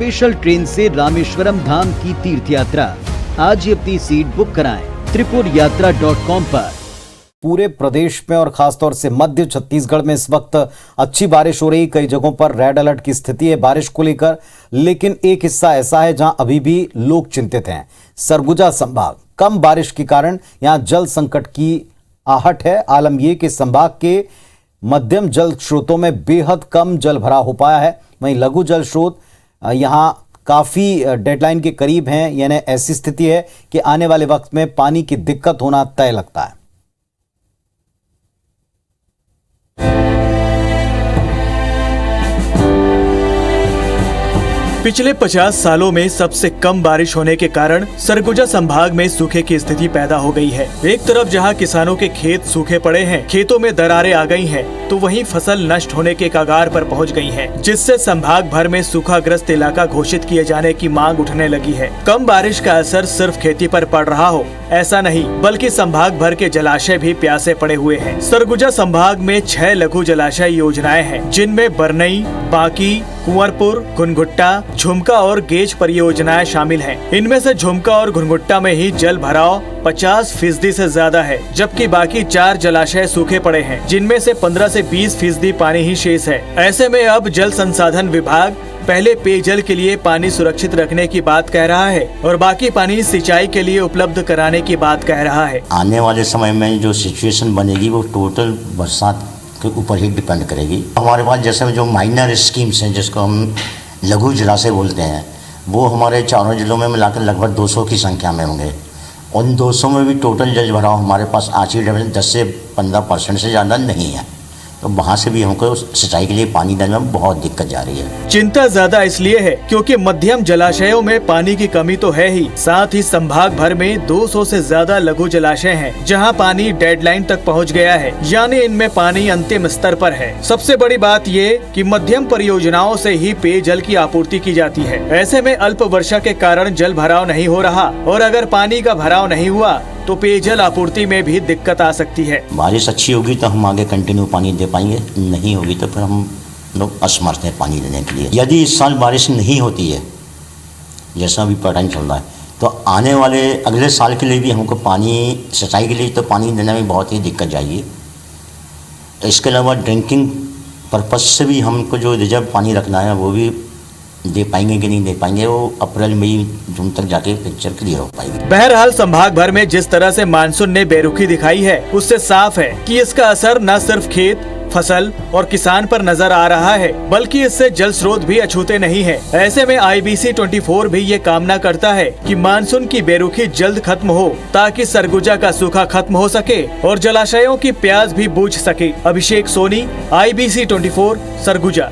Special train से रामेश्वरम धाम की तीर्थ यात्रा। आज ही अपनी सीट बुक कराएं tripurayatra.com पर। पूरे प्रदेश में और खासतौर से मध्य छत्तीसगढ़ में इस वक्त अच्छी बारिश हो रही, कई जगहों पर रेड अलर्ट की स्थिति है बारिश को लेकर। लेकिन एक हिस्सा ऐसा है जहां अभी भी लोग चिंतित हैं। सरगुजा संभाग, कम बारिश के कारण यहां जल संकट की आहट है। आलम यह कि संभाग के मध्यम जल स्रोतों में बेहद कम जल भरा हो पाया है। वहीं लघु जल स्रोत यहां काफी डेडलाइन के करीब हैं। यानी ऐसी स्थिति है कि आने वाले वक्त में पानी की दिक्कत होना तय लगता है। पिछले 50 सालों में सबसे कम बारिश होने के कारण सरगुजा संभाग में सूखे की स्थिति पैदा हो गई है। एक तरफ जहां किसानों के खेत सूखे पड़े हैं, खेतों में दरारें आ गई हैं, तो वहीं फसल नष्ट होने के कगार पर पहुंच गई है, जिससे संभाग भर में सूखाग्रस्त इलाका घोषित किए जाने की मांग उठने लगी है। कम बारिश का असर सिर्फ खेती पर पड़ रहा हो ऐसा नहीं, बल्कि संभाग भर के जलाशय भी प्यासे पड़े हुए हैं। सरगुजा संभाग में 6 लघु जलाशय योजनाएं हैं, जिनमें बरनई, बाकी, कुंवरपुर, घुनघुट्टा, झुमका और गेज परियोजनाएं शामिल हैं। इनमें से झुमका और घुनघुट्टा में ही जल भराव 50% से ज्यादा है, जबकि बाकी 4 जलाशय सूखे पड़े हैं, जिनमें से 15 से 20% पानी ही शेष है। ऐसे में अब जल संसाधन विभाग पहले पेयजल के लिए पानी सुरक्षित रखने की बात कह रहा है और बाकी पानी सिंचाई के लिए उपलब्ध कराने की बात कह रहा है। आने वाले समय में जो सिचुएशन बनेगी वो टोटल बरसात के ऊपर ही डिपेंड करेगी। हमारे पास जैसे जो माइनर स्कीम्स हैं, जिसको हम लघु जलाशय बोलते हैं, वो हमारे चारों जिलों में मिलाकर लगभग 200 की संख्या में होंगे। उन 200 में भी टोटल जल भराव हमारे पास आज की डेट 10 से 15% से ज़्यादा नहीं है। तो वहाँ से भी हमको सिंचाई के लिए पानी देने में बहुत दिक्कत जा रही है। चिंता ज्यादा इसलिए है क्योंकि मध्यम जलाशयों में पानी की कमी तो है ही, साथ ही संभाग भर में 200 से ज्यादा लघु जलाशय हैं, जहां पानी डेडलाइन तक पहुंच गया है, यानी इनमें पानी अंतिम स्तर पर है। सबसे बड़ी बात ये कि मध्यम परियोजनाओं से ही पेयजल की आपूर्ति की जाती है। ऐसे में अल्प वर्षा के कारण जल भराव नहीं हो रहा और अगर पानी का भराव नहीं हुआ तो पेयजल आपूर्ति में भी दिक्कत आ सकती है। बारिश अच्छी होगी तो हम आगे कंटिन्यू पानी दे पाएंगे, नहीं होगी तो फिर हम लोग असमर्थ हैं पानी देने के लिए। यदि इस साल बारिश नहीं होती है जैसा भी पैटर्न चल रहा है, तो आने वाले अगले साल के लिए भी हमको पानी सिंचाई के लिए तो पानी देने में बहुत ही दिक्कत जाएगी। इसके अलावा ड्रिंकिंग पर्पज से भी हमको जो रिजर्व पानी रखना है वो भी दे पाएंगे कि नहीं दे पाएंगे, वो अप्रैल मई जून तक जाके पिक्चर क्लियर हो पाएगी। बहरहाल संभाग भर में जिस तरह से मानसून ने बेरुखी दिखाई है, उससे साफ है कि इसका असर न सिर्फ खेत, फसल और किसान पर नजर आ रहा है, बल्कि इससे जल स्रोत भी अछूते नहीं है। ऐसे में IBC 24 भी ये कामना करता है कि मानसून की बेरुखी जल्द खत्म हो, ताकि सरगुजा का सूखा खत्म हो सके और जलाशयों की प्यास भी बुझ सके। अभिषेक सोनी, IBC 24, सरगुजा।